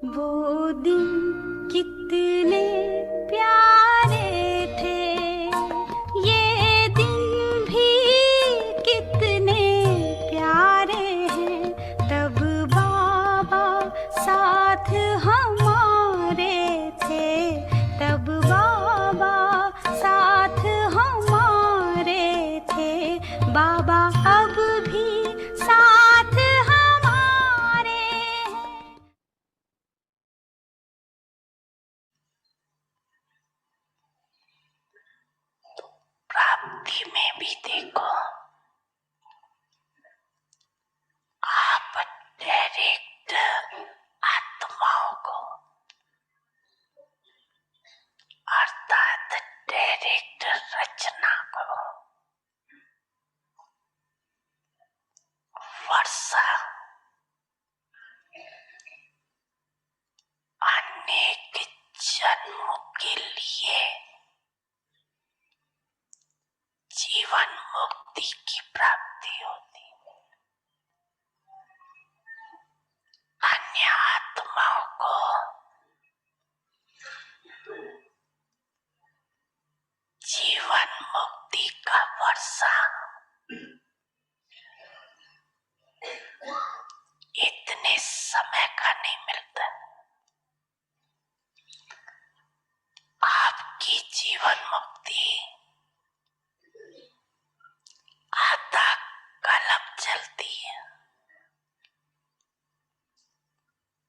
वो दिन कितने प्यारे थे, ये दिन भी कितने प्यारे हैं। तब बाबा साथ हमारे थे, तब बाबा साथ हमारे थे। बाबा अब भी साथ हमारे हैं। प्राप्ति में भी देखो, आप डायरेक्ट आत्माओं को अर्थात डायरेक्ट रचना को वर्षा अनेक जन्मों के लिए जीवन मुक्ति की प्राप्ति होती है। अन्य आत्माओं को जीवन मुक्ति का वर्षा इतने समय का नहीं मिलता। आपकी जीवन मुक्ति आधा कल्प चलती है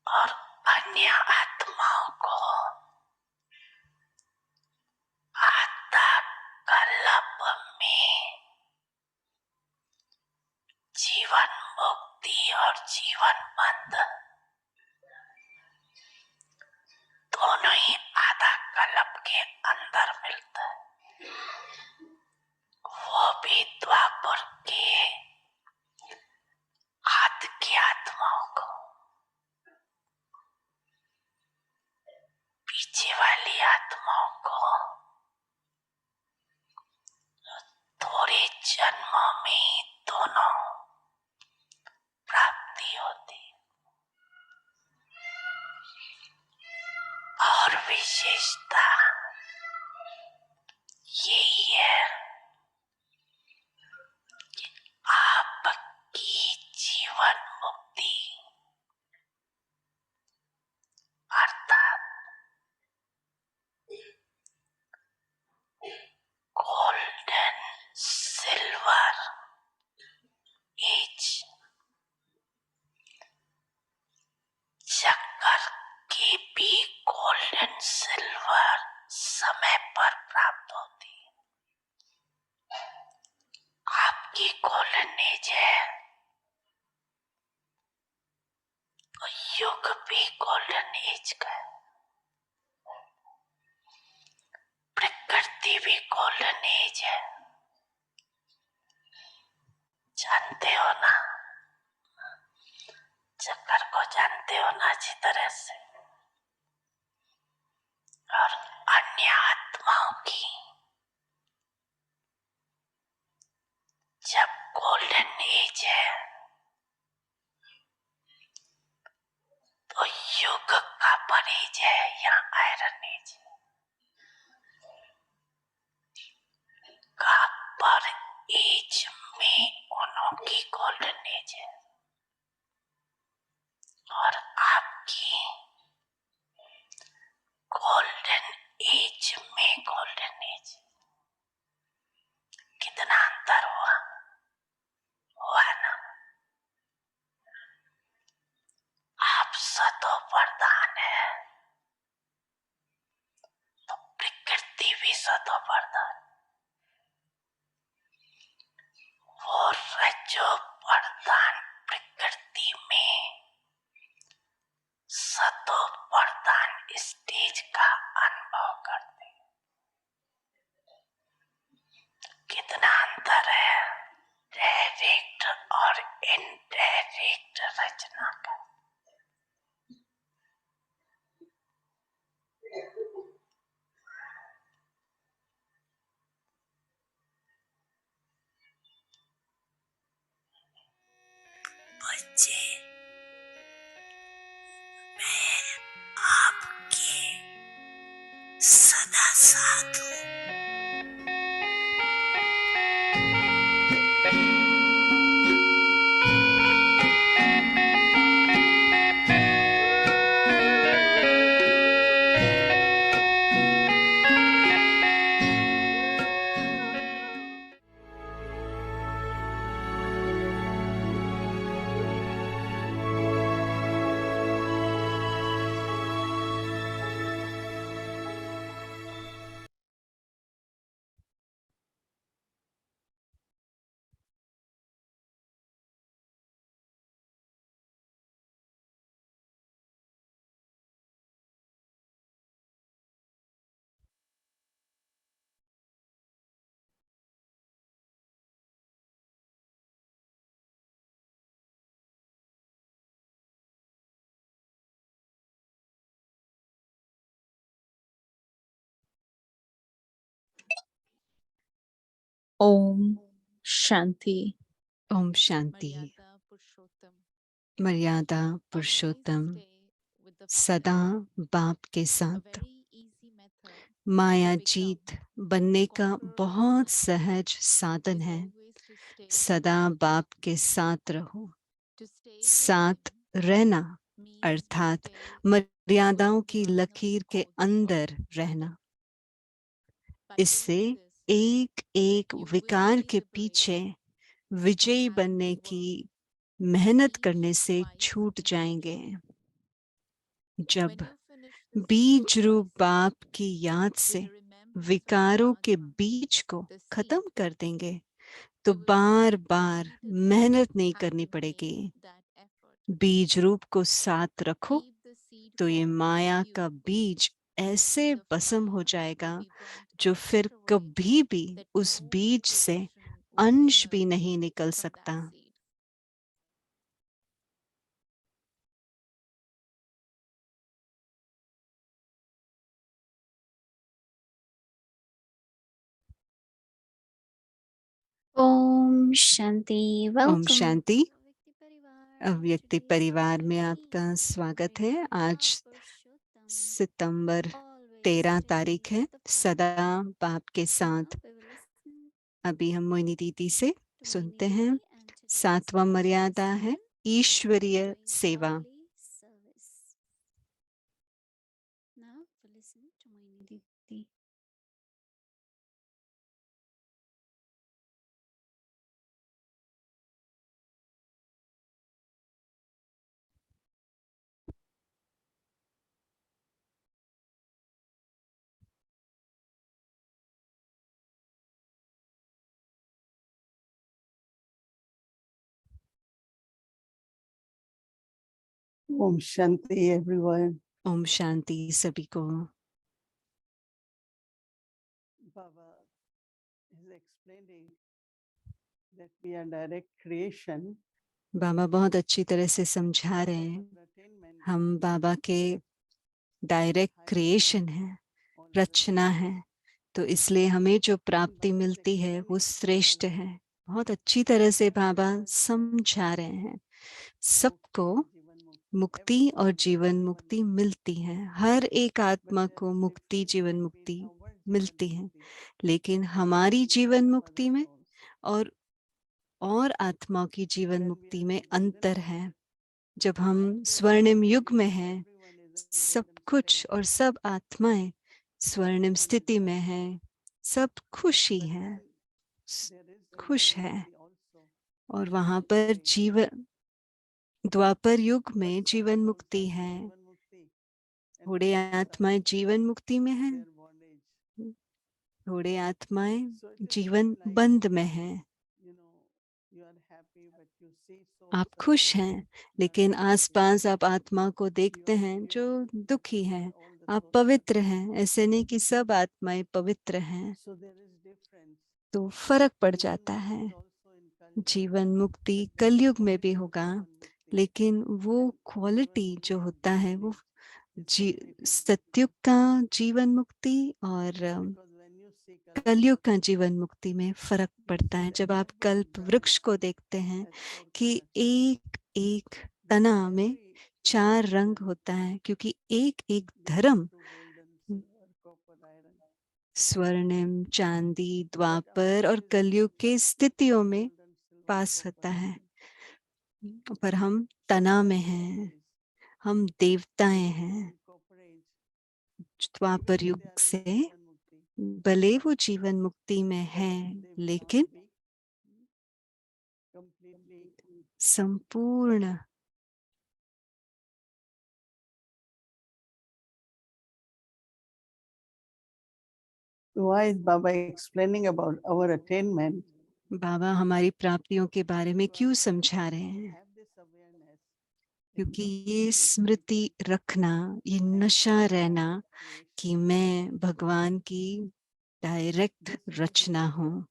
और अन्य आत्माओं को आधा कल्प में जीवन मुक्ति और जीवन बंध दोनों ही आधा कल्प के अंदर मिलता है। वो भी द्वापर के आद की आत्माओं को, पीछे वाली आत्माओं को थोड़े जन्मों में दोनों प्राप्ति होती। और विशेषता यही है कि आपकी जीवन मुक्ति अर्थात गोल्डन सिल्वर एज चक्कर की भी गोल्डन सिल्वर समय पर प्राप्त होती है। आपकी गोल्डन एज है तो युग भी गोल्डन एज का है, प्रकृति भी गोल्डन एज है। जानते हो ना, चक्कर को जानते हो ना अच्छी तरह से। और अन्य आत्माओं की जब गोल्डन एज है तो युग का परेज है या आयरन एज का पर एज में उनकी गोल्डन एज है। और आपकी गोल्डन एज में गोल्डन एज कितना अंतर हुआ ना। आप सतो प्रधान है तो प्रकृति भी सतो प्रधान, वो रजो प्रधान प्रकृति में सतो प्रधान स्टेज का अनुभव करते। कितना अंतर है डायरेक्ट और इनडायरेक्ट रचना का। बच्चे, मैं साधु। ओम शांति। ओम शांति। मर्यादा पुरुषोत्तम सदा बाप के साथ माया जीत बनने का बहुत सहज साधन है। सदा बाप के साथ रहो। साथ रहना अर्थात मर्यादाओं की लकीर के अंदर रहना। इससे एक एक विकार के पीछे विजयी बनने की मेहनत करने से छूट जाएंगे। जब बीज रूप बाप की याद से विकारों के बीज को खत्म कर देंगे तो बार बार मेहनत नहीं करनी पड़ेगी। बीज रूप को साथ रखो तो ये माया का बीज ऐसे भस्म हो जाएगा जो फिर कभी भी उस बीज से अंश भी नहीं निकल सकता। ओम शांति। ओम वेलकम। शांति। अव्यक्ति परिवार में आपका स्वागत है। आज सितंबर 13 तारीख है। सदा बाप के साथ। अभी हम मोहिनी दीदी से सुनते हैं। 7वां मर्यादा है ईश्वरीय सेवा। Om Shanti everyone. Om Shanti सभी को। Baba is explaining that we are direct creation. बाबा बहुत अच्छी तरह से समझा रहे हैं हम बाबा के डायरेक्ट क्रिएशन है, रचना है, तो इसलिए हमें जो प्राप्ति मिलती है वो श्रेष्ठ है। बहुत अच्छी तरह से बाबा समझा रहे हैं। सबको मुक्ति और जीवन मुक्ति मिलती है। हर एक आत्मा को मुक्ति जीवन मुक्ति मिलती है, लेकिन हमारी जीवन मुक्ति में और आत्माओं की जीवन मुक्ति में अंतर है। जब हम स्वर्णिम युग में हैं, सब कुछ और सब आत्माएं स्वर्णिम स्थिति में हैं, सब खुशी हैं, खुश है। और वहां पर जीवन द्वापर युग में जीवन मुक्ति है। थोड़े आत्माएं जीवन मुक्ति में हैं, थोड़े आत्माएं जीवन बंद में हैं। आप खुश हैं, लेकिन आसपास आप आत्मा को देखते हैं जो दुखी है। आप पवित्र हैं, ऐसे नहीं कि सब आत्माएं पवित्र हैं। तो फर्क पड़ जाता है। जीवन मुक्ति कलयुग में भी होगा, लेकिन वो क्वालिटी जो होता है वो सत्युग का जीवन मुक्ति और कलयुग का जीवन मुक्ति में फर्क पड़ता है। जब आप कल्प वृक्ष को देखते हैं कि एक एक तना में 4 रंग होता है, क्योंकि एक एक धर्म स्वर्णिम, चांदी, द्वापर और कलयुग के स्थितियों में पास होता है, पर हम तना में हैं, हम देवताएं हैं। द्वापर युग से भले वो जीवन मुक्ति में है, लेकिन संपूर्ण Why is Baba explaining about our attainment? बाबा हमारी प्राप्तियों के बारे में क्यों समझा रहे हैं? क्योंकि ये स्मृति रखना, ये नशा रहना कि मैं भगवान की डायरेक्ट रचना हूँ।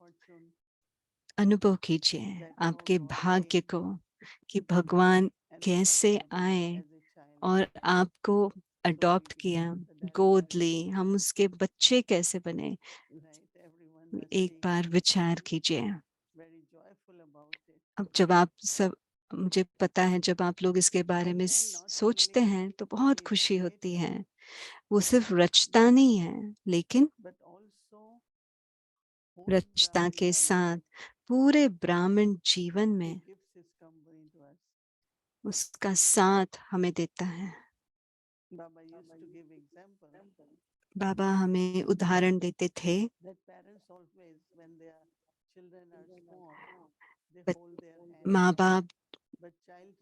अनुभव कीजिए आपके भाग्य को कि भगवान कैसे आए और आपको अडॉप्ट किया, गोद ली, हम उसके बच्चे कैसे बने। एक बार विचार कीजिए। अब जब आप सब, मुझे पता है जब आप लोग इसके बारे में सोचते हैं तो बहुत खुशी होती है। वो सिर्फ रचता नहीं है, लेकिन रचता के साथ पूरे ब्राह्मण जीवन में उसका साथ हमें देता है। बाबा हमें उदाहरण देते थे, माँ बाप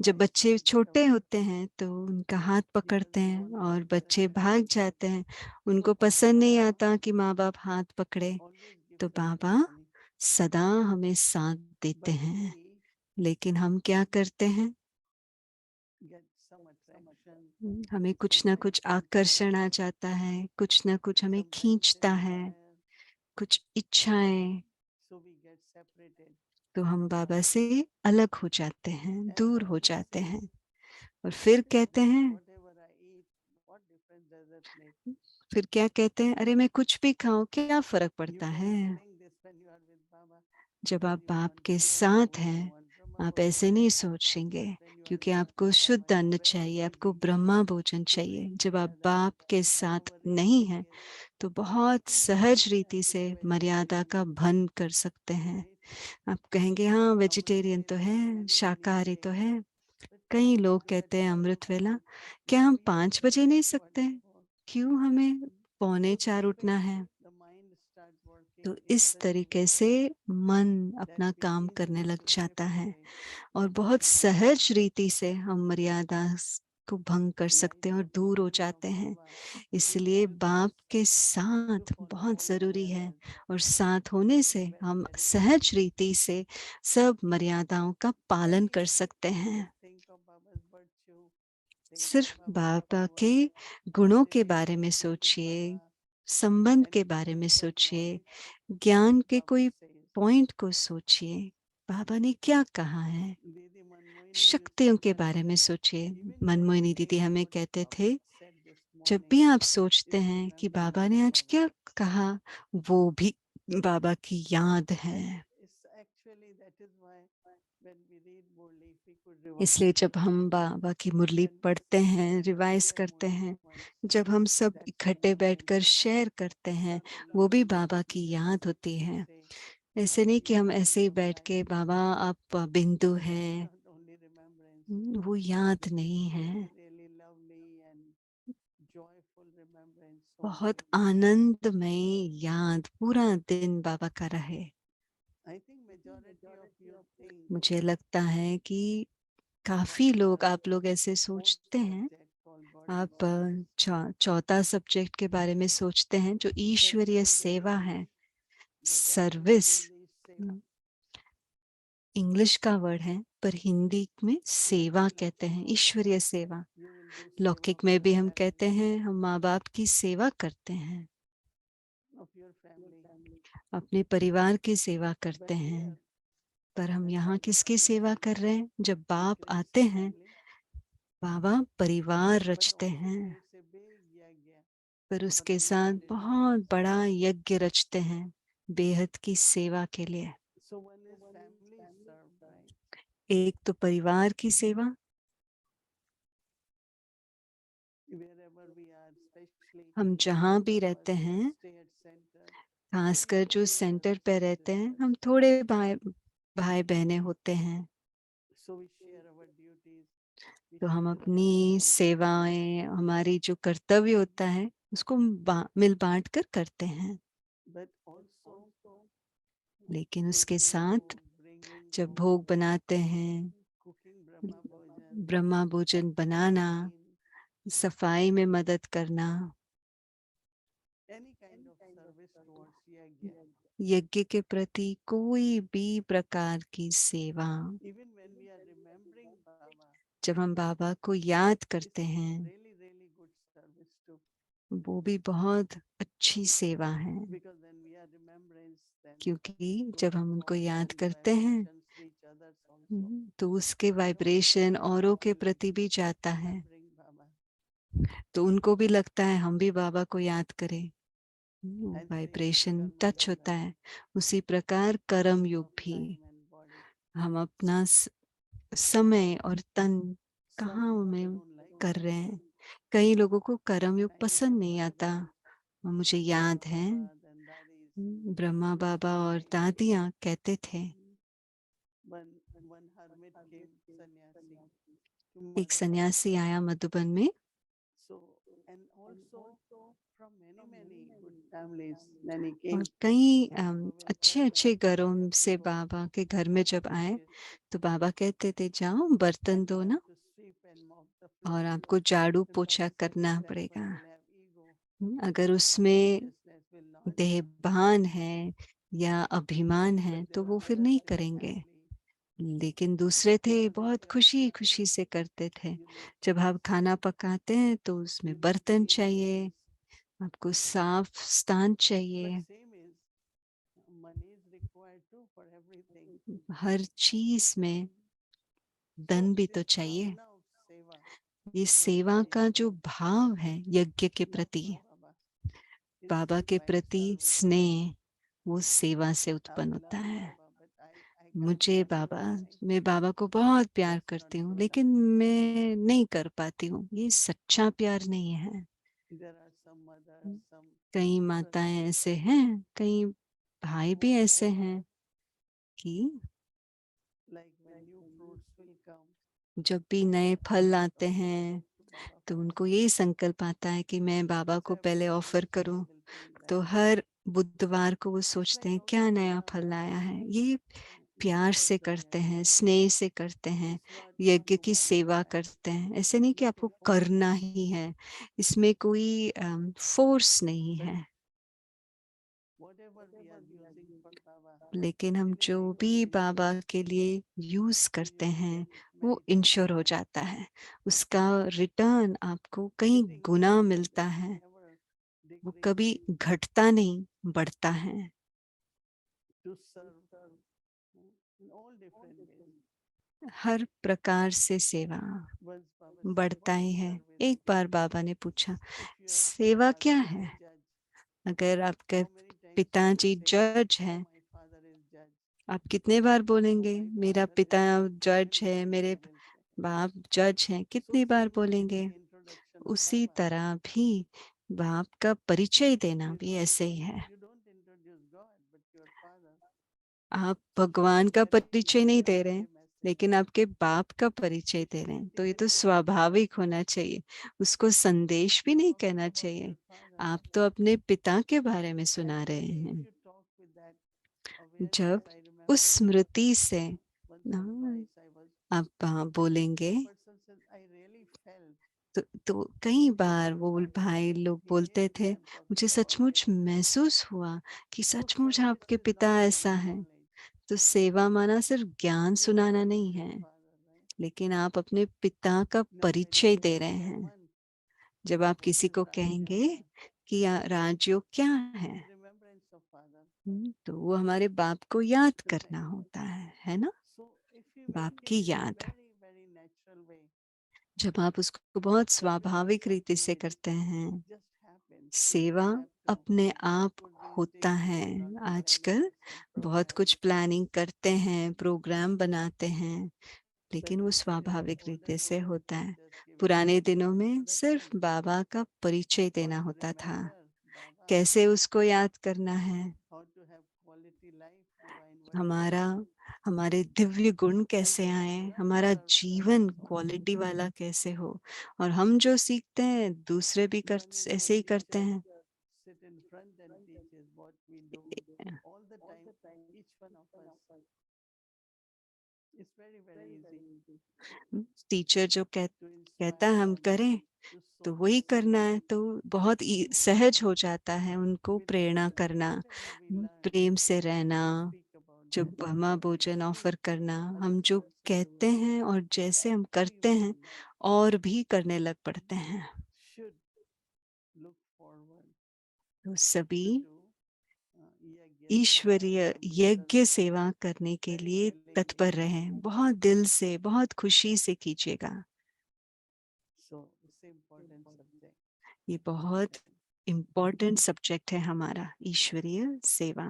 जब बच्चे छोटे होते हैं तो उनका हाथ पकड़ते हैं और बच्चे भाग जाते हैं। उनको पसंद नहीं आता कि माँ बाप हाथ पकड़े, तो बाबा सदा हमें साथ देते हैं। लेकिन हम क्या करते हैं? हमें कुछ ना कुछ आकर्षण आ जाता है, कुछ ना कुछ हमें खींचता है, कुछ इच्छाएं, तो हम बाबा से अलग हो जाते हैं, दूर हो जाते हैं और फिर कहते हैं, फिर क्या कहते हैं, अरे मैं कुछ भी खाऊं क्या फर्क पड़ता है। जब आप बाप के साथ हैं आप ऐसे नहीं सोचेंगे, क्योंकि आपको शुद्ध अन्न चाहिए, आपको ब्रह्मा भोजन चाहिए। जब आप बाप के साथ नहीं हैं तो बहुत सहज रीति से मर्यादा का भंग कर सकते हैं। आप कहेंगे हाँ वेजिटेरियन तो है, शाकाहारी तो है। कई लोग कहते हैं अमृत वेला, क्या हम 5 बजे नहीं सकते? क्यों हमें 3:45 उठना है? तो इस तरीके से मन अपना काम करने लग जाता है और बहुत सहज रीति से हम मर्यादा को भंग कर सकते हैं और दूर हो जाते हैं। इसलिए बाप के साथ बहुत जरूरी है और साथ होने से हम सहज रीति से सब मर्यादाओं का पालन कर सकते हैं। सिर्फ बाबा के गुणों के बारे में सोचिए, संबंध के बारे में सोचिए, ज्ञान के कोई पॉइंट को सोचिए, बाबा ने क्या कहा है। शक्तियों के बारे में सोचिए। मनमोहिनी दीदी हमें कहते थे, जब भी आप सोचते हैं कि बाबा ने आज क्या कहा, वो भी बाबा की याद है। इसलिए जब हम बाबा की मुरली पढ़ते हैं, रिवाइज करते हैं, जब हम सब इकट्ठे बैठकर शेयर करते हैं, वो भी बाबा की याद होती है। ऐसे नहीं कि हम ऐसे ही बैठ के बाबा आप बिंदु हैं, वो याद नहीं है। बहुत आनंदमय याद पूरा दिन बाबा का रहे। मुझे लगता है कि काफी लोग, आप लोग ऐसे सोचते हैं, आप चौथा सब्जेक्ट के बारे में सोचते हैं जो ईश्वरीय सेवा है, सर्विस। इंग्लिश का वर्ड है पर हिंदी में सेवा कहते हैं, ईश्वरीय सेवा। लौकिक में भी हम कहते हैं हम माँ बाप की सेवा करते हैं, अपने परिवार की सेवा करते हैं। पर हम यहाँ किसकी सेवा कर रहे हैं? जब बाप आते हैं बाबा परिवार रचते हैं, पर उसके साथ बहुत बड़ा यज्ञ रचते हैं बेहद की सेवा के लिए। एक तो परिवार की सेवा, हम जहाँ भी रहते हैं खासकर जो सेंटर पे रहते हैं, हम थोड़े भाई भाई बहनें होते हैं, So we share our duties. We तो हम share our अपनी सेवाएं, हमारी जो कर्तव्य होता है उसको मिल बांट कर करते हैं। but also लेकिन उसके making साथ food, bringing जब food, भोग बनाते हैं, cooking Brahma Bhojan, ब्रह्मा भोजन बनाना, clean, सफाई में मदद करना, any kind of service towards Yajna. यज्ञ के प्रति कोई भी प्रकार की सेवा, Even when we are remembering Baba, जब हम बाबा को याद it's करते हैं, really, really good service too. वो भी बहुत अच्छी सेवा है। Because when we are remembrance, then क्योंकि those जब हम उनको याद positive करते हैं, vibrations reach others also. तो उसके They also वाइब्रेशन feel औरों के like प्रति भी जाता है, remembering Baba. तो उनको भी लगता है हम भी बाबा को याद करें। And same vibration karma touch yoga, होता है। उसी प्रकार कर्म युग of भी, time and body. हम अपना समय और तन Some कहाँ people में don't like कर karma रहे हैं। yoga. कई लोगों को कर्म युग I पसंद नहीं remember आता। और मुझे Brahma याद है, Baba, then daddies Brahma used Baba to और say, दादियाँ कहते थे, one hermit came, sannyasi, to एक Madhuban. सन्यासी आया मधुबन में, So, and also from many, many good families, then he और came. कई Baba will अच्छे tell अच्छे that, घरों you have to से go बाबा के घर में जब wash आए, it, तो बाबा कहते थे जाओ बर्तन and you धो have ना, to sweep and mop the और floor. आपको झाड़ू So पोछा daddy said, करना this temple पड़ेगा। will have ego. अगर Our उसमें consciousness will not come. देहभान है या अभिमान है But तो there वो are फिर others नहीं in the करेंगे। family. लेकिन दूसरे थे, Baba will बहुत tell, खुशी cooking, खुशी से करते थे। you need जब आप utensils, खाना पकाते हैं तो you उसमें need बर्तन clean चाहिए, places. आपको साफ स्थान But चाहिए। same is, money is required too for everything. हर चीज में So धन भी this तो चाहिए। bhavana of seva ये towards सेवा का Yajna, जो भाव है यज्ञ के love प्रति, for Baba, is बाबा के by प्रति service. स्नेह, वो सेवा से I उत्पन्न होता love है। Baba, but I can't मुझे बाबा, satisfy. मैं बाबा को बहुत प्यार That's not करती हूँ, true. लेकिन मैं नहीं कर पाती हूँ। ये सच्चा प्यार नहीं है। There are some mothers, some कई brothers. माताएं ऐसे हैं, कई भाई भी What ऐसे happens, हैं कि like when new fruits will come, जब भी what नए happens? फल They आते offer हैं food to Baba तो first. उनको यही संकल्प आता है कि मैं बाबा It's को पहले every ऑफर Wednesday करूं। they will think that. तो हर बुधवार को वो It's सोचते like हैं how क्या नया Krishna फल आया blesses है। ये प्यार से Navatatra करते हैं, Yajna. स्नेह से करते हैं, It's not यज्ञ from की one सेवा side. करते हैं। ऐसे नहीं कि You have आपको to force करना it. ही है, इसमें कोई फोर्स नहीं But है। whatever we are using for Baba, लेकिन हम we जो really भी want to बाबा ensure के लिए यूज to करते use हैं them वो many times इंश्योर हो more. जाता है, उसका रिटर्न आपको कई Getting गुना more मिलता will है। never वो decrease कभी घटता नहीं, बढ़ता है। to serve in all different ways. हर प्रकार से सेवा Once Baba said, बढ़ता what is ही है। service? एक बार बाबा ने पूछा, If your सेवा क्या father is है? a judge, अगर आपके how many times will you पिताजी say, जज oh, हैं, my father is judge, आप कितने बार oh, बोलेंगे my मेरा father पिता is this, जज then है, only मेरे Baba will say. बाप जज हैं, So कितनी बार same is बोलेंगे? introduction of उसी Baba. तरह भी बाप का परिचय देना You भी don't ऐसे ही है। you don't introduce God, but your father. आप So भगवान का that is परिचय नहीं दे रहे everyday हैं, message. लेकिन आपके बाप का परिचय दे रहे हैं, तो ये Even तो today, स्वाभाविक होना चाहिए। उसको संदेश भी you're नहीं talking कहना about your चाहिए। father. आप तो अपने पिता के बारे में And सुना रहे only if हैं। you talk with that awareness, जब I उस remember स्मृति से once or twice I was, आप बोलेंगे, one person said, I really felt तो कई that बार your वो father, भाई लोग he बोलते really थे, dreamt of मुझे you all the सचमुच time. महसूस हुआ कि So सचमुच service आपके is पिता not ऐसा only है। knowledge. तो सेवा माना सिर्फ ज्ञान You're सुनाना serving नहीं your है, father, right? लेकिन आप अपने पिता का Now when you परिचय दे ask रहे हैं। someone, जब आप what किसी is को Raj कहेंगे Yoga? कि राजयोग क्या है, It's remembrance of father. तो वो हमारे बाप को याद Right. करना होता है ना? So if you बाप make it की in a याद। very, very natural way, जब आप उसको बहुत then स्वाभाविक what रीति से will करते हैं, just happen. You सेवा don't have to अपने आप put these होता big है। plans and आजकल बहुत programs. कुछ प्लानिंग करते हैं, प्रोग्राम बनाते हैं, But लेकिन वो in स्वाभाविक olden रीति से days, होता it's है। just giving पुराने food दिनों to में the सिर्फ temple. बाबा का परिचय How देना to होता था। remember Baba? कैसे उसको याद करना है? quality life, divine हमारा vitality. हमारे दिव्य गुण कैसे आए, हमारा जीवन क्वालिटी वाला कैसे हो, और हम जो सीखते हैं दूसरे भी कर Learning ऐसे ही one करते teacher हैं. sit in front and teaches what we do all the time, each one of us. It's very, very easy teacher जो to कहता है inspire हम them करें to तो soar. वही करना है, तो बहुत सहज हो जाता है उनको With प्रेरणा करना, whatever we learn, प्रेम से we रहना, speak about जो that. ब्रह्मा What we भोजन see, ऑफर करना. हम others जो also do कहते it. हैं और जैसे हम करते हैं Everyone और भी करने लग पड़ते हैं. should look forward तो सभी to do yajna seva ईश्वरीय यज्ञ consistently. सेवा करने के Very लिए willingly. तत्पर रहें, बहुत दिल से, बहुत खुशी से कीजिएगा. So it's an important subject. ये बहुत इम्पोर्टेंट सब्जेक्ट है हमारा, ईश्वरीय सेवा.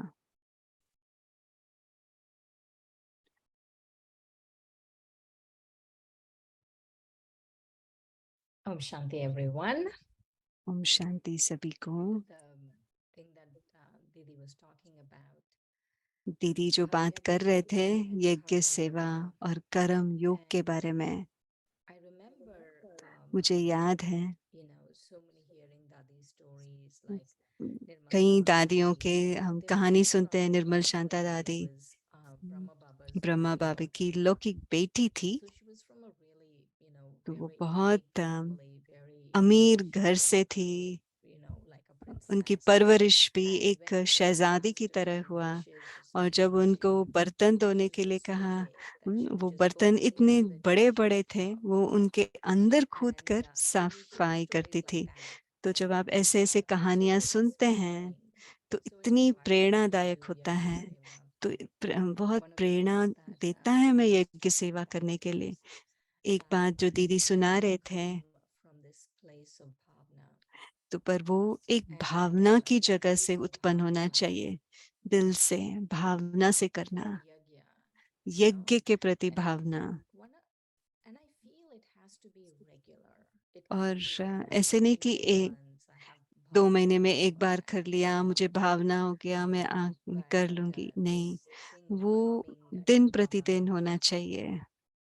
Om Shanti, everyone. Om Shanti सभी को. The thing that Didi was talking about. दीदी जो बात कर रहे थे यज्ञ सेवा और कर्म योग के बारे में, I remember, मुझे याद है you know, so many hearing Dadi stories like Nirmal कई Shanta दादियों Dadi. के हम There कहानी was सुनते हैं. निर्मल one शांता where दादी it was Brahma Baba's Brahma only बाबा की daughter. लौकिक बेटी थी. So she was from a really, you know, तो वो very बहुत unique family, very, you know, अमीर she घर grew से up, थी. you know, like a उनकी princess. परवरिश भी And एक when they were शहजादी की asked तरह हुआ. dishes, so और she जब would उनको she बर्तन it धोने was के लिए so कहा, big that she would वो just go बर्तन into इतने the बड़े dish बड़े and थे, scrub. वो उनके अंदर कूद And कर so you hear सफाई stories करती like थी. that. तो जब आप And ऐसे ऐसे it's so कहानियां सुनते हैं inspiring, तो so इतनी inspiring to प्रेरणादायक do होता Yajna है. Seva. तो बहुत One of the Prerna things that देता है मैं Didi was यज्ञ talking सेवा करने about के लिए. was एक बात जो दीदी सुना रहे you थे, come from this place of bhavna. तो पर वो एक And भावना की this जगह place से of उत्पन्न होना bhavna चाहिए, दिल से भावना से करना, toward yajna, you know, यज्ञ के प्रति and Bhavna. and I feel it has to be regular. It और can't be like ऐसे नहीं कि once I have 2 bhavna महीने में एक and बार कर लिया, then मुझे I'll do भावना it. हो गया, मैं कर But लूंगी. नहीं, this thing of वो coming दिन to प्रतिदिन bhavana, होना चाहिए.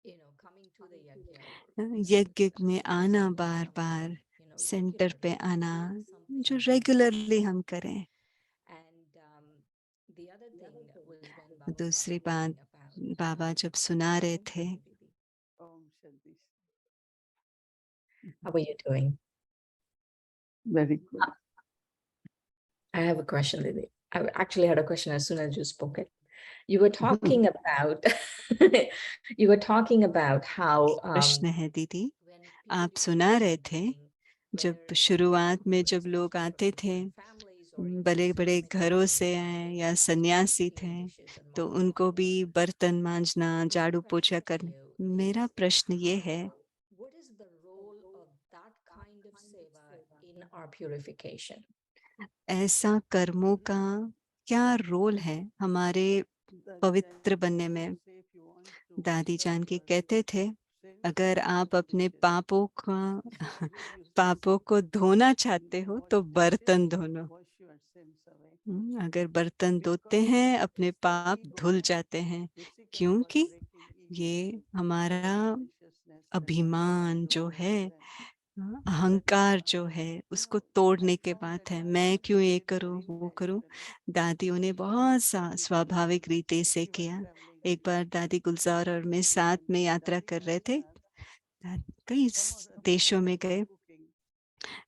you know, coming to the yajna यज्ञ में आना, doing bar something, bar you know, centre पे regularly, आना, doing something जो daily. रेगुलरली हम करें. And the other thing was when Baba was दूसरी talking बात, about बाबा जब सुना रहे Om थे, Shanti Didi. Om Shanti. How are you doing? Very good. I have a question, Didi. I actually had a question as soon as you spoke it. You were talking about you were talking about how प्रश्न है दीदी, when people आप used to सुना come रहे in the थे beginning, जब whether they शुरुआत में for जब instance लोग from आते थे, different families or even बड़े just बड़े coming घरों in से and आए they या were asked to सन्यासी clean थे, the dishes and तो mop the उनको भी floor. बर्तन मांजना, My झाड़ू पोछा question to करना. you मेरा is प्रश्न ये है, what is the role of that kind of seva in our purification? ऐसा कर्मों का क्या रोल है हमारे The पवित्र Chinese बनने also में. say if you want to दादी serve जान के your कहते थे, sins, अगर wash आप the अपने dishes. So always use this पापों को धोना चाहते to हो wash तो dishes, बर्तन धोनो. wash your sins away. अगर बर्तन धोते Because हैं अपने it's the पाप ego धुल जाते हैं, basically what क्योंकि breaking ego, ये हमारा self-consciousness that I अभिमान cannot do जो this है, and अहंकार जो है, you उसको know, तोड़ने I के found बात that है. Dadi मैं क्यों ये did करूं, very वो करूं. naturally. दादियों ने बहुत We स्वाभाविक रीति when से we were किया. traveling एक बार दादी गुलजार और मैं साथ में यात्रा Dadi कर रहे asked थे, us कई some of the देशों things में about गए. cooking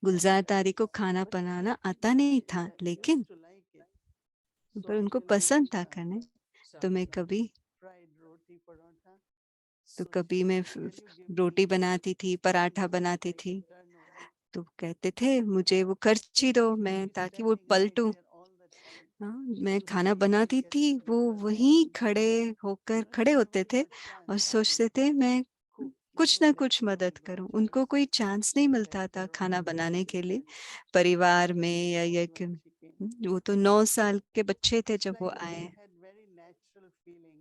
गुलजार दादी को खाना but बनाना आता Dadi नहीं था, लेकिन used to like it. पर So उनको you know पसंद था करने. तो मैं कभी fried roti paratha. तो So कभी she मैं said, can you give roti me बनाती थी, पराठा so that बनाती I थी. can turn over? तो कहते थे मुझे वो करची दो, She मैं would be ताकि वो standing right पलटूं. there all the time. हाँ, मैं So खाना she बनाती didn't get थी, to वो give her वहीं chance. खड़े होकर You know, खड़े she होते never थे got और chance सोचते to थे मैं cook. You कुछ know, ना like कुछ Dadi मदद got करूं. chance उनको कोई चांस नहीं to मिलता make था paratha खाना for बनाने के लिए everyone. परिवार She में, या was एक when she came. वो तो 9 साल के बच्चे थे It's जब वो like आए. they had very natural feeling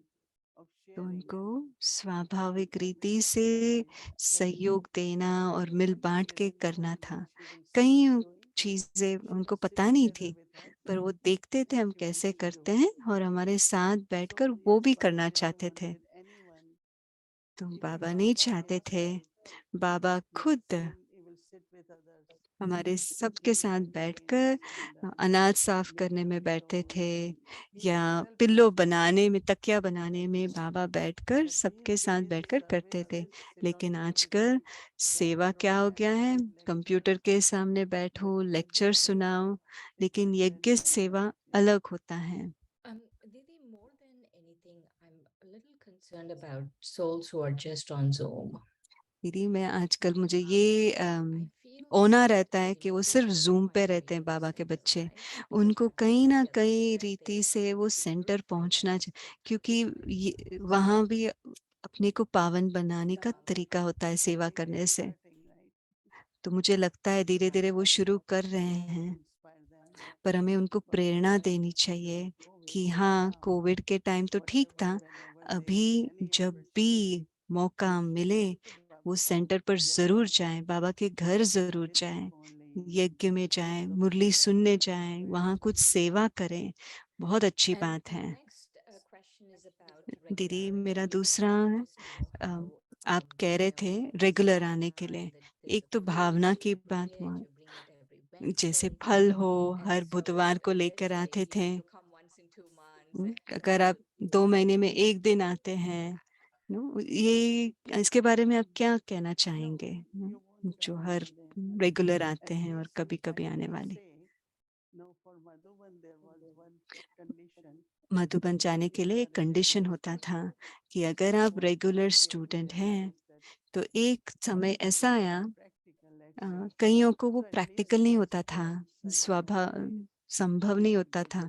of तो sharing उनको and स्वाभाविक रीति you से know, and सहयोग देना और मिल बांट के usually करना home था. when she will see कई us doing, चीजें उनको पता नहीं थी, पर वो देखते थे हम कैसे करते हैं और हमारे साथ बैठकर वो भी करना चाहते थे। तो बाबा नहीं चाहते थे, बाबा खुद हमारे सबके साथ बैठकर अनाज साफ करने में बैठते थे, या पिल्लो बनाने में, तकिया बनाने में बाबा बैठकर सबके साथ बैठकर करते थे। लेकिन आजकल सेवा क्या हो गया है, कंप्यूटर के सामने बैठो, लेक्चर सुनाओ, लेकिन यज्ञ सेवा अलग होता है। Didi, more than anything, I'm a little concerned about souls who are just on Zoom. दीदी मैं आजकल मुझे ये I feel होना that, रहता है कि वो सिर्फ people जूम पे might रहते be हैं बाबा के बच्चे, misunderstood उनको because कहीं ना they कहीं feel that रीति they से वो have to सेंटर do पहुंचना things. चाहिए, क्योंकि वहां भी अपने को पावन बनाने का तरीका होता है सेवा करने से। तो मुझे लगता है धीरे धीरे वो शुरू कर रहे हैं, पर हमें उनको प्रेरणा देनी चाहिए कि हाँ, कोविड के टाइम तो ठीक था, अभी जब भी मौका मिले वो सेंटर पर जरूर जाएं, बाबा के घर जरूर जाएं, यज्ञ में जाएं, मुरली सुनने जाएं, वहाँ कुछ सेवा करें। बहुत अच्छी And बात my है। next question is about दीदी मेरा regularity. दूसरा I है, want to know a, how, आप कह रहे थे this रेगुलर आने के लिए, there's एक a तो phase भावना you की bring बात it, हुआ, you bring it every जैसे Wednesday. फल हो, And हर so बुधवार को let's लेकर say आते थे। you come once in 2 months and अगर आप 2 महीने में एक दिन आते हैं, ये इसके बारे में आप क्या कहना चाहेंगे, जो हर रेगुलर आते हैं और कभी कभी आने वाले। मधुबन जाने के लिए एक कंडीशन होता था कि अगर आप रेगुलर स्टूडेंट हैं, तो एक समय ऐसा आया, कईयों को वो प्रैक्टिकल नहीं होता था, स्वभाव संभव नहीं होता था,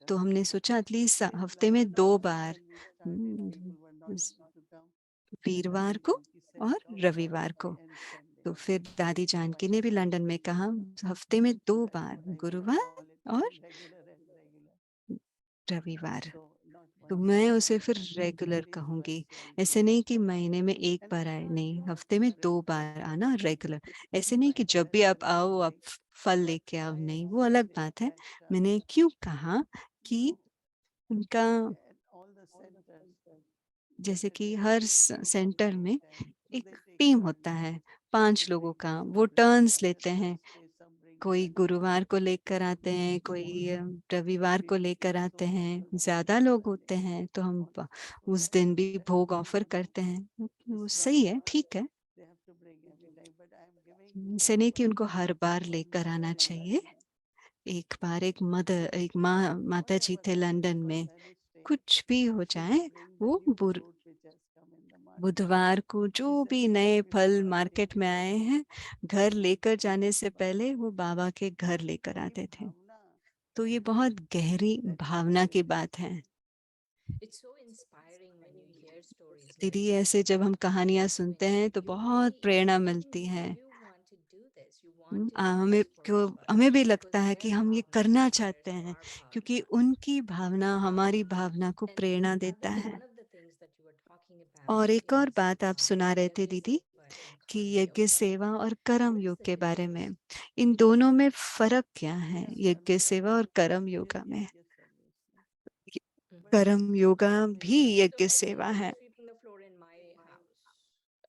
तो हमने सोचा एटलीस्ट हफ्ते में 2 बार, वीरवार को और रविवार को। तो फिर दादी जानकी ने भी लंदन में कहा हफ्ते में 2 बार, गुरुवार और रविवार। तो मैं उसे फिर रेगुलर कहूंगी, ऐसे नहीं कि महीने में 1 बार आए, नहीं, हफ्ते में 2 बार आना रेगुलर। ऐसे नहीं कि जब भी आप आओ आप फल लेके आओ, नहीं, वो अलग बात है। मैंने क्यों कहा कि उनका, जैसे कि हर सेंटर में एक टीम होता है 5 लोगों का, वो टर्न्स लेते हैं, कोई गुरुवार को लेकर आते हैं, कोई रविवार को लेकर आते हैं, ज्यादा लोग होते हैं तो हम उस दिन भी भोग ऑफर करते हैं। वो सही है, ठीक है, ऐसे नहीं कि उनको हर बार लेकर आना चाहिए। एक बार एक माता जी थे लंदन में, कुछ भी हो जाए, वो बुधवार को जो भी नए फल मार्केट में आए हैं, घर लेकर जाने से पहले वो बाबा के घर लेकर आते थे। तो ये बहुत गहरी भावना की बात है। it's so inspiring when you hear stories like दीदी this. ऐसे जब हम कहानियां सुनते When हैं तो you बहुत really प्रेरणा think मिलती है। you want to do this, you want to do हमें this for Baba हमें भी लगता because है कि their हम ये bhavna करना inspires चाहते हैं, our क्योंकि bhavna. उनकी भावना हमारी भावना को And प्रेरणा देता Didi, है। one of the things that you were talking about और एक और is बात आप सुना रहे थे Yajna दीदी, Seva and कि Karma यज्ञ Yoga. सेवा और कर्म What is योग the के बारे में, difference? इन दोनों में फर्क क्या है, यज्ञ सेवा और कर्म योगा में। कर्म योगा भी So यज्ञ let's say सेवा you're है। sweeping the floor in my house.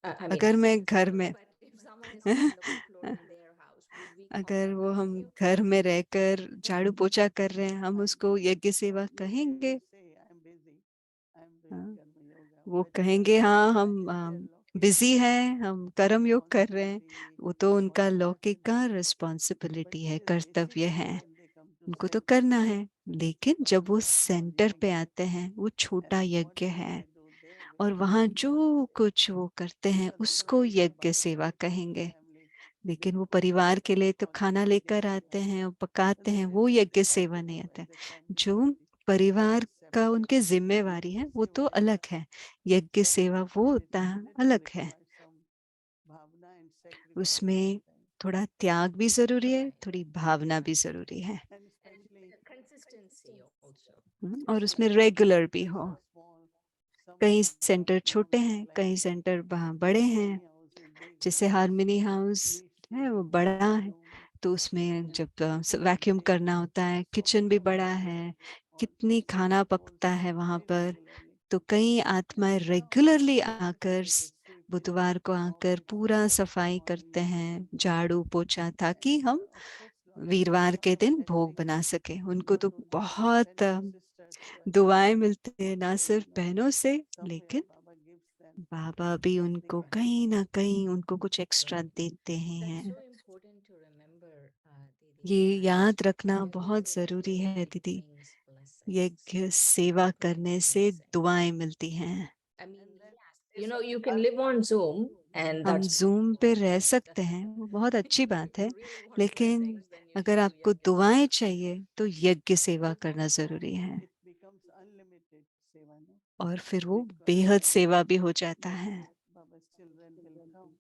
I mean, अगर I मैं won't घर sweep, में but if someone is sweeping the floor in their house, would we call अगर that वो हम Karma Yoga? घर में रहकर झाड़ू पोछा कर रहे हैं, हम उसको यज्ञ सेवा कहेंगे। हाँ, वो कहेंगे हाँ हम बिजी हैं, हम कर्म योग कर रहे हैं। वो तो उनका लौकिक का रिस्पॉन्सिबिलिटी है, कर्तव्य है, उनको तो करना है। लेकिन जब वो सेंटर पे आते हैं, वो छोटा यज्ञ है, और वहाँ जो कुछ वो करते हैं उसको यज्ञ सेवा कहेंगे। लेकिन वो परिवार के लिए तो खाना लेकर आते हैं और पकाते हैं, वो यज्ञ सेवा नहीं आता है। जो परिवार का उनके जिम्मेवारी है वो तो अलग है, यज्ञ सेवा वो होता है अलग है। उसमें थोड़ा त्याग भी जरूरी है, थोड़ी भावना भी जरूरी है, And consistency also. और उसमें रेगुलर भी हो। कई सेंटर छोटे हैं, कई सेंटर बड़े हैं, जैसे हारमोनी हाउस है वो बड़ा है, तो उसमें जब वैक्यूम करना होता है, किचन भी बड़ा है, कितनी खाना पकता है वहां पर, तो कई आत्माएं रेगुलरली आकर बुधवार को आकर पूरा सफाई करते हैं, झाड़ू पोछा, ताकि हम वीरवार के दिन भोग बना सके। उनको तो बहुत दुआएं मिलती है, ना सिर्फ बहनों से, लेकिन बाबा भी उनको कहीं ना कहीं उनको कुछ एक्स्ट्रा देते ही That's हैं। so important to remember, Didi, ये that याद रखना every बहुत जरूरी है yajna दीदी। brings blessings. यज्ञ सेवा Brings करने से blessings. दुआएं मिलती हैं। I mean, yes, you know, you can live on Zoom, and हम that's जूम पे beautiful, रह but सकते हैं, वो बहुत अच्छी if बात you है, really want लेकिन blessings, then you अगर should do आपको yajna दुआएं seva. चाहिए तो यज्ञ सेवा करना जरूरी है, It becomes unlimited seva, no? और फिर वो Because बेहद सेवा भी हो जाता Baba, है। Baba's children will come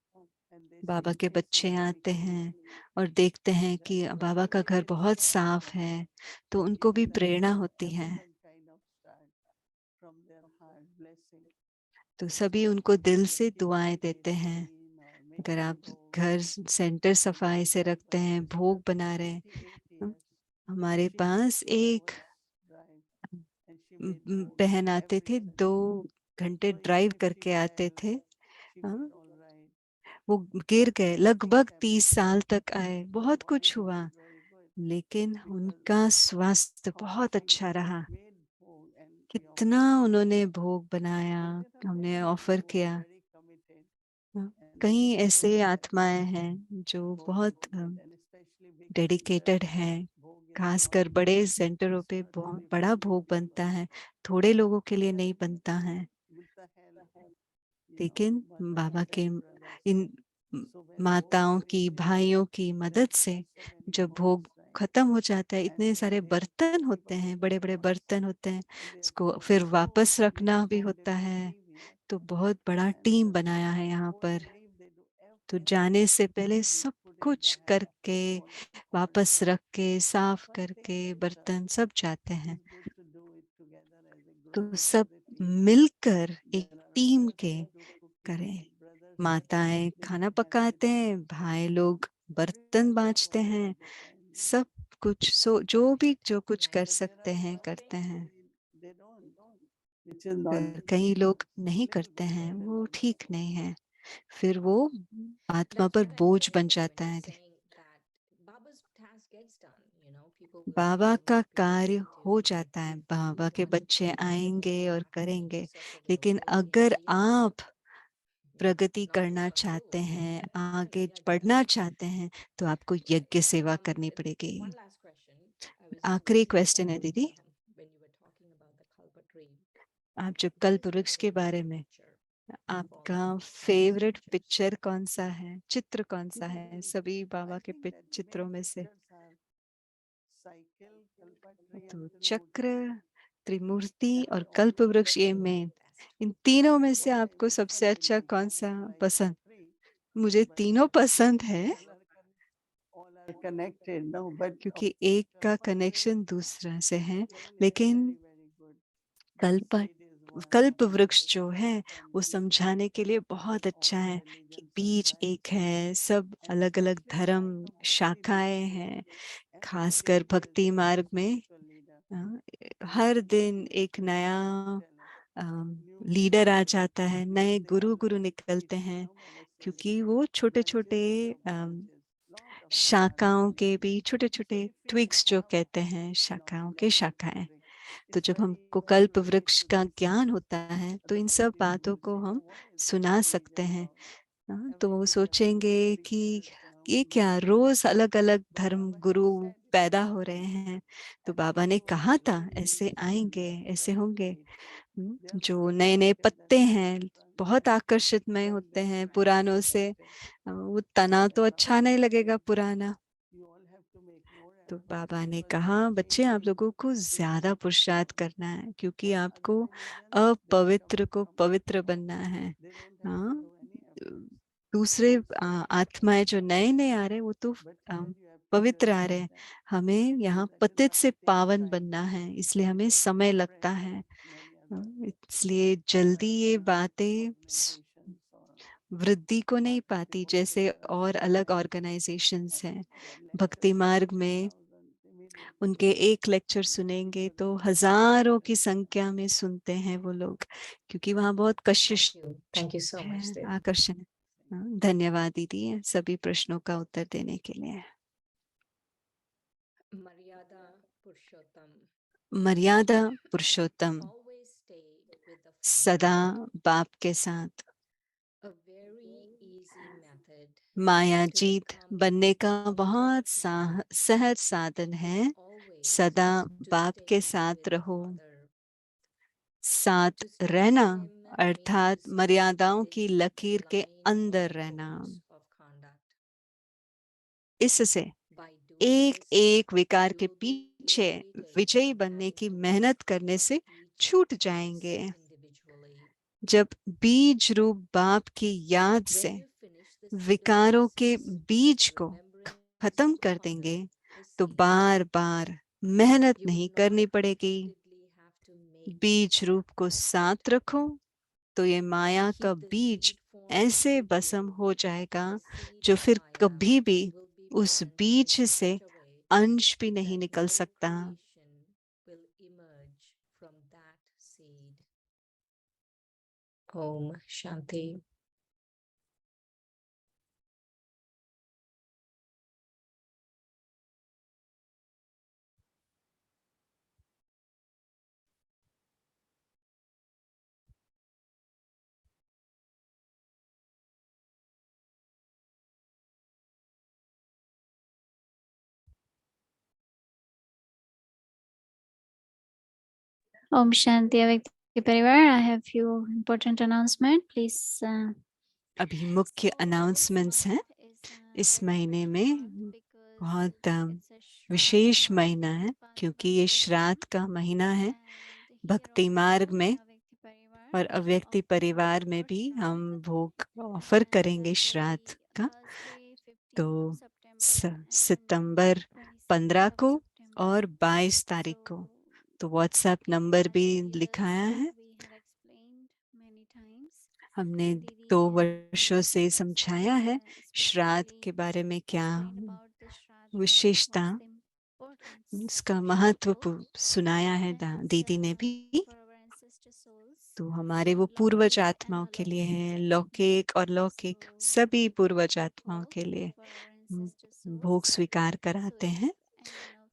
and they Baba see के they see बच्चे very आते clean. हैं और देखते हैं कि Just बाबा का घर very बहुत small, साफ है, तो but उनको it भी starts प्रेरणा होती है। everyone kind of start from their heart blessing. तो सभी उनको दिल से दुआएं देते हैं। Clean or अगर making आप bhog. घर सेंटर सफाई से रखते हैं, भोग बना रहे हैं, 68 हम- years. हमारे She पास एक was bride and she made bhog बहन आते थे, every 2 घंटे So drive even if she करके आते fell, थे। she हाँ, was all right. वो गिर After गए, nothing लगभग 30 happened. साल तक आए, बहुत Body कुछ हुआ, was very good लेकिन because उनका स्वास्थ्य how बहुत she अच्छा रहा। made bhog and we कितना offered. उन्होंने भोग बनाया, But there are हमने many ऑफर who are किया। very committed and कई they ऐसे don't आत्माएं हैं जो bhog बहुत devoted and especially big dedicated centers. हैं, Bhog is not खासकर बड़े सेंटरों पे served बहुत only for बड़ा few भोग बनता people. है, थोड़े लोगों के लिए But नहीं बनता है। with the help, लेकिन mothers बाबा के and brothers. In So when bhog माताओं की, finishes, भाइयों की there मदद there से are so many जब bhogs, भोग right? खत्म हो जाता है, And इतने then सारे they have to बर्तन keep होते on हैं, बड़े बड़े selling बर्तन होते हैं, and they have उसको to फिर so वापस make रखना भी bhog होता है। devotedly तो बहुत बड़ा and टीम बनाया है यहाँ before पर। they leave they do तो everything. जाने से पहले They सब put in the कुछ hat, करके, all वापस done. रख के, साफ So I think करके, it's बर्तन सब जाते हैं। it's good to do it together as a तो group सब as a team. मिलकर एक There are टीम mothers के who do cooking करें। and brothers माताएं they खाना do पकाते handmade हैं, things. भाई लोग बर्तन Everyone does बांचते whatever हैं, they can. सब कुछ जो भी जो कुछ कर But there सकते are हैं some करते हैं। they don't, which is not पर कई लोग नहीं little करते bit हैं, burden वो on the ठीक soul. नहीं है, फिर वो आत्मा That's पर what I'm बोझ saying, बन though, when जाता you're है। saying that Baba's task gets done, you know, people will Baba come, का people कार्य will हो do जाता है, बाबा के washing बच्चे of आएंगे dishes, और cleaning करेंगे, certain लेकिन rooms, अगर cleaning, आप प्रगति not करना just on चाहते Zoom. हैं, Then आगे yajna बढ़ना seva. चाहते हैं, तो आपको Right. यज्ञ सेवा करनी And पड़ेगी। one last question. I was आखिरी just क्वेश्चन है दीदी, when you were talking about the kalpa tree, आप जो what कल्प is your वृक्ष के बारे favorite में, picture आपका from Baba's favourite pictures? Picture कौन सा है, चित्र कौन सा है सभी बाबा I के think that चित्रों main में से? pictures are cycle, kalpa tree and तो Trimurti. चक्र, त्रिमूर्ति And और I कल्प always वृक्ष, ये remember मेन, Best. इन तीनों में से what I आपको सबसे literally अच्छा look कौन सा only like that पसंद? tree. मुझे But तीनों पसंद है, all are connected, no? But क्योंकि एक का kalpa tree कनेक्शन दूसरा से है, still is लेकिन very, very good. कल्प Seed is one कल्प and वृक्ष the जो है वो family समझाने के लिए बहुत and अच्छा all the है कि religions are बीज right. एक है, सब And अलग अलग Bhakti धर्म Marga mostly शाखाएं devotees हैं, and खासकर every day भक्ति there is a मार्ग में spiritual leader. हर New दिन एक नया new लीडर आ guru, जाता है, and नए they Guru are Guru like निकलते seeds, हैं, no? Baba says क्योंकि वो छोटे छोटे branches of branches, lot of शाखाओं branches. के भी छोटे So छोटे if we ट्विग्स जो have कहते हैं, शाखाओं knowledge के about शाखाएं। Kalpavrik, तो it's जब very हमको कल्प easy वृक्ष to का listen. ज्ञान होता है तो इन सब Otherwise, बातों you को say, हम "No, what is this सुना सकते religion हैं। now?" तो Every वो day there are सोचेंगे new कि preachers, ये new क्या, रोज gurus. अलग अलग But धर्म Baba has गुरु said पैदा one हो रहे thing, हैं। तो and बाबा ने also कहा था very, ऐसे very आएंगे, ऐसे होंगे। sweet. They are जो so नए नए attractive that पत्ते I हैं keep on बहुत आकर्षितमय telling होते them, हैं trying to पुरानों से। attract them. वो तना तो Baba अच्छा नहीं said लगेगा that पुराना। you all have to make more तो efforts बाबा ने because कहा, the बच्चे आप changing लोगों को is ज्यादा not पुरुषार्थ easy. करना है, क्योंकि What other आपको religions, they are अपवित्र coming को from पवित्र above. बनना है। They don't have to हाँ, do any efforts. दूसरे So, आत्माएं जो नए नए आ रहे हैं वो तो but a, here you have to पवित्र आ रहे purify हैं, them. हमें So यहाँ that is पतित why से it takes पावन time बनना है, इसलिए हमें because of समय the लगता pressure है। of many other इसलिए जल्दी ये बातें organizations or वृद्धि को नहीं पाती जैसे और अलग ऑर्गेनाइजेशंस हैं। भक्ति मार्ग में उनके एक लेक्चर सुनेंगे तो हजारों की संख्या में सुनते हैं वो लोग, क्योंकि वहाँ बहुत कशिश Thank you so much, है, Dev. आकर्षण है। धन्यवाद दीदी सभी प्रश्नों का उत्तर देने के लिए। Maryada Purushottam मर्यादा पुरुषोत्तम always stayed with the Father. सदा बाप के साथ A very easy method Maya to Jeet become बनने का a बहुत devotee सहज साधन है। is always सदा to बाप stay के with साथ the रहो। Father. साथ To stay with रहना him अर्थात means मर्यादाओं की within the लकीर के line of अंदर the रहना। codes of conduct. इससे By doing एक this, एक विकार you के will be पीछे liberated विजयी from बनने having की to मेहनत work करने on से each छूट voice जाएंगे। individually. जब बीज रूप बाप की याद When से you finish the seed of विकारों के vices with बीज the को remembrance खत्म of the कर Father, देंगे the तो seed, बार बार मेहनत you नहीं will करनी not पड़ेगी। repeatedly have to make बीज रूप को that साथ seed. रखो तो ये माया का Keep the बीज seed form ऐसे with भस्म you. हो जाएगा The seed जो of फिर Maya कभी भी will be उस burned बीज in से such a way अंश भी नहीं that निकल no सकता। creation will emerge from that seed. Om Shanti. Om Shanti Avyakti Parivar. I have few important announcement. Please. अभी मुख्य अनाउंसमेंट्स हैं। इस महीने में बहुत विशेष महीना है क्योंकि ये श्राद्ध का महीना है। भक्ति मार्ग में और अव्यक्ति परिवार में भी हम भोग ऑफर करेंगे श्राद्ध का। तो सितंबर 15 को और 22 तारीख को। तो व्हाट्सएप नंबर भी लिखाया है। हमने 2 वर्षों से समझाया है श्राद्ध के बारे में क्या विशेषता, इसका महत्व सुनाया है दीदी ने भी। तो हमारे वो पूर्वज आत्माओं के लिए है, लौकिक और लौकिक सभी पूर्वज आत्माओं के लिए भोग स्वीकार कराते हैं।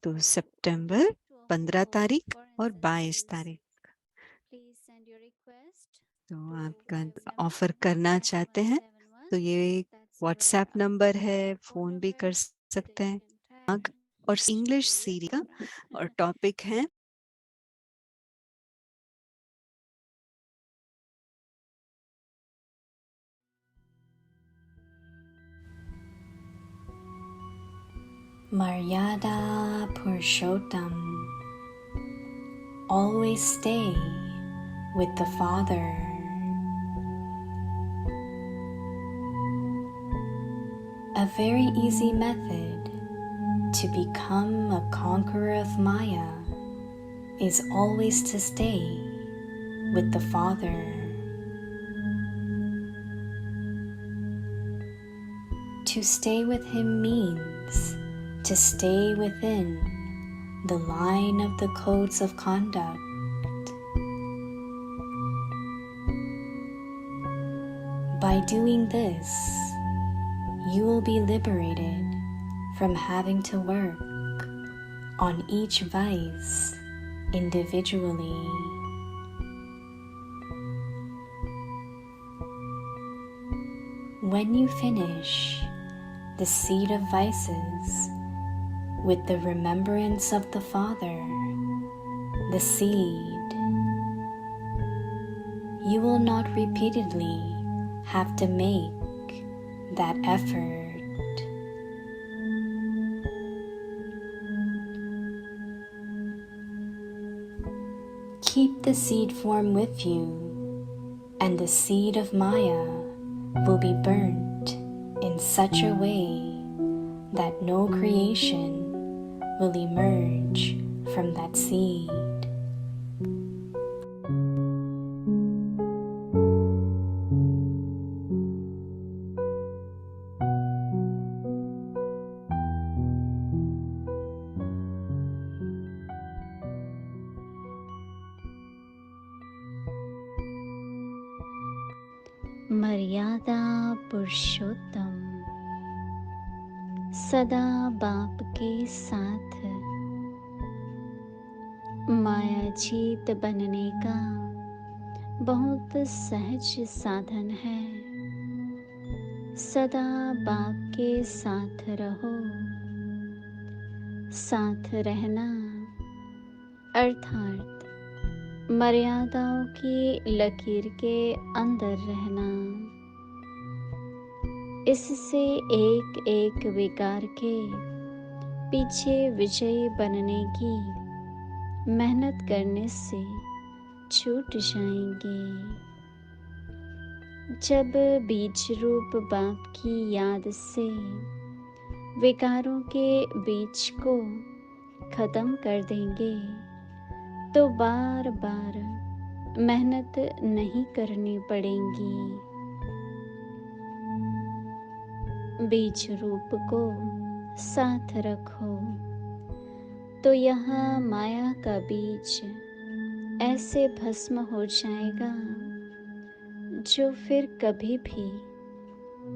तो सितंबर 15 तारीख और 22 तारीख तो आपका ऑफर करना चाहते हैं तो ये व्हाट्सएप नंबर है, फोन भी कर सकते हैं। और इंग्लिश सीरीज का और टॉपिक है Maryada Purushottam. Always stay with the Father. A very easy method to become a conqueror of Maya is always to stay with the Father. To stay with Him means to stay within the line of the codes of conduct. By doing this, you will be liberated from having to work on each vice individually. When you finish the seed of vices with the remembrance of the Father, the seed, you will not repeatedly have to make that effort. Keep the seed form with you, and the seed of Maya will be burnt in such a way that no creation will emerge from that seed. पुरुषोत्तम सदा बाप के साथ माया जीत बनने का बहुत सहज साधन है। सदा बाप के साथ रहो। साथ रहना अर्थात मर्यादाओं की लकीर के अंदर रहना। इससे एक एक विकार के पीछे विजयी बनने की मेहनत करने से छूट जाएंगे। जब बीज रूप बाप की याद से विकारों के बीज को खत्म कर देंगे तो बार बार मेहनत नहीं करनी पड़ेगी। बीज रूप को साथ रखो तो यहाँ माया का बीज ऐसे भस्म हो जाएगा जो फिर कभी भी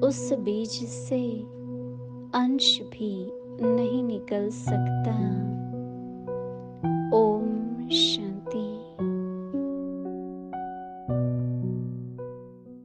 उस बीज से अंश भी नहीं निकल सकता।